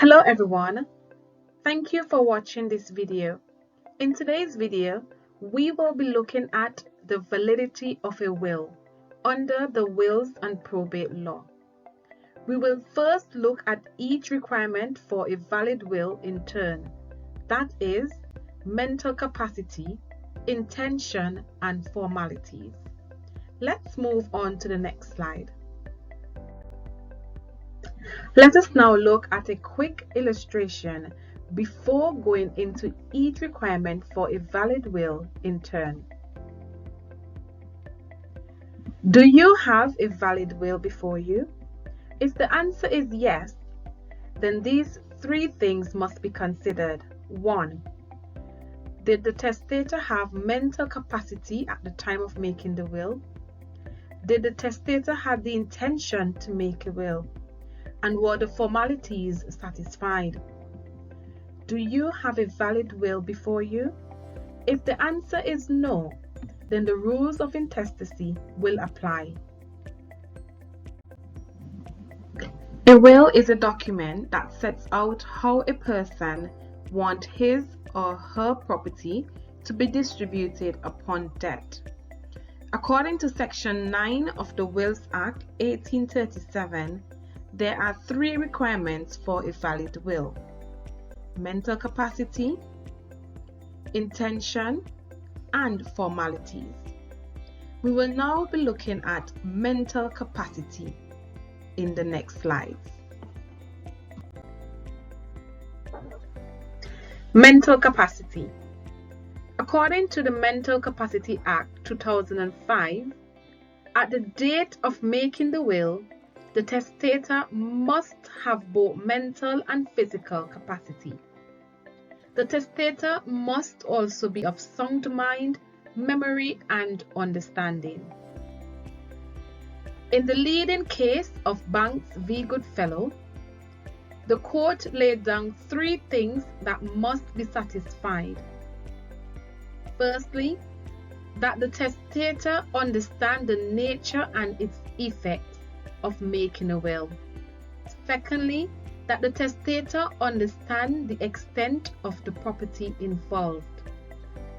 Hello everyone, thank you for watching this video. In today's video, we will be looking at the validity of a will under the Wills and Probate Law. We will first look at each requirement for a valid will in turn, that is, mental capacity, intention, and formalities. Let's move on to the next slide. Let us now look at a quick illustration before going into each requirement for a valid will in turn. Do you have a valid will before you? If the answer is yes, then these three things must be considered. 1. Did the testator have mental capacity at the time of making the will? Did the testator have the intention to make a will? And were the formalities satisfied? Do you have a valid will before you? If the answer is no, then the rules of intestacy will apply. A will is a document that sets out how a person wants his or her property to be distributed upon death. According to Section 9 of the Wills Act 1837, there are three requirements for a valid will: mental capacity, intention, and formalities. We will now be looking at mental capacity in the next slides. Mental capacity. According to the Mental Capacity Act 2005, at the date of making the will, the testator must have both mental and physical capacity. The testator must also be of sound mind, memory, and understanding. In the leading case of Banks v. Goodfellow, the court laid down three things that must be satisfied. Firstly, that the testator understand the nature and its effects of making a will. Secondly, that the testator understand the extent of the property involved.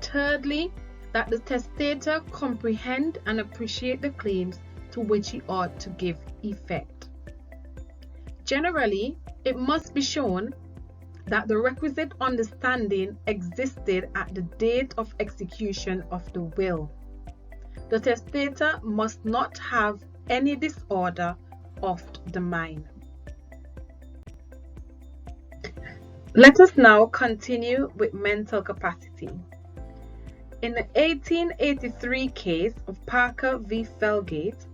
Thirdly, that the testator comprehend and appreciate the claims to which he ought to give effect. Generally, it must be shown that the requisite understanding existed at the date of execution of the will. The testator must not have any disorder of the mind. Let us now continue with mental capacity. In the 1883 case of Parker v. Felgate,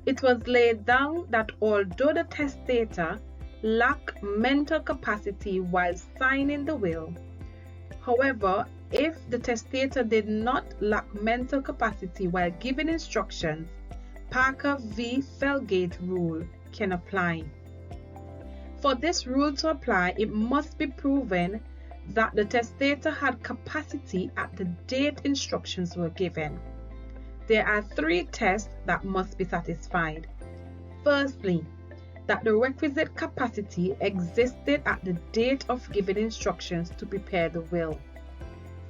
it was laid down that although the testator lacked mental capacity while signing the will, however, if the testator did not lack mental capacity while giving instructions, Parker v. Felgate rule can apply. For this rule to apply, it must be proven that the testator had capacity at the date instructions were given. There are three tests that must be satisfied. Firstly, that the requisite capacity existed at the date of giving instructions to prepare the will.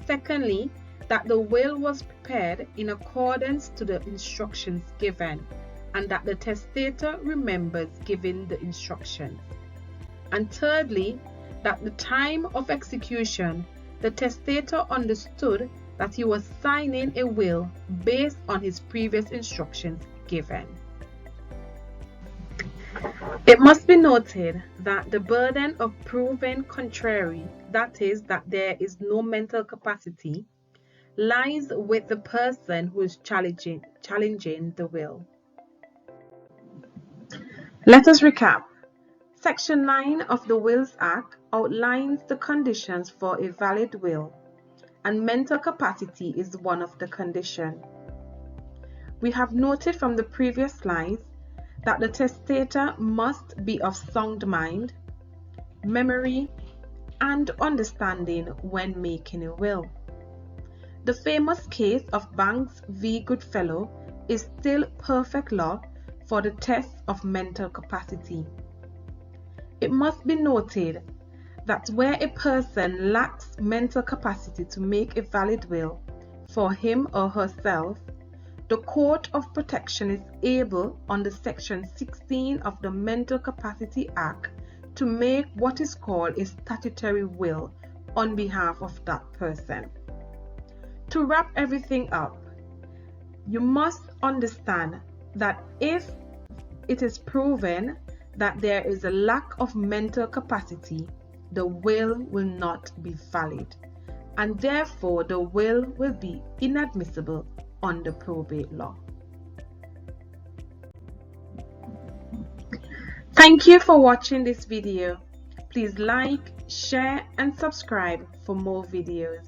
Secondly, that the will was prepared in accordance to the instructions given, and that the testator remembers giving the instructions. And thirdly, that the time of execution, the testator understood that he was signing a will based on his previous instructions given. It must be noted that the burden of proving contrary, that is, that there is no mental capacity, lies with the person who is challenging the will. Let us recap. Section 9 of the Wills Act outlines the conditions for a valid will, and mental capacity is one of the conditions. We have noted from the previous slides that the testator must be of sound mind, memory, and understanding when making a will. The famous case of Banks v. Goodfellow is still perfect law for the test of mental capacity. It must be noted that where a person lacks mental capacity to make a valid will for him or herself, the Court of Protection is able, under Section 16 of the Mental Capacity Act, to make what is called a statutory will on behalf of that person. To wrap everything up, you must understand that if it is proven that there is a lack of mental capacity, the will not be valid, and therefore the will be inadmissible under probate law. Thank you for watching this video. Please like, share and subscribe for more videos.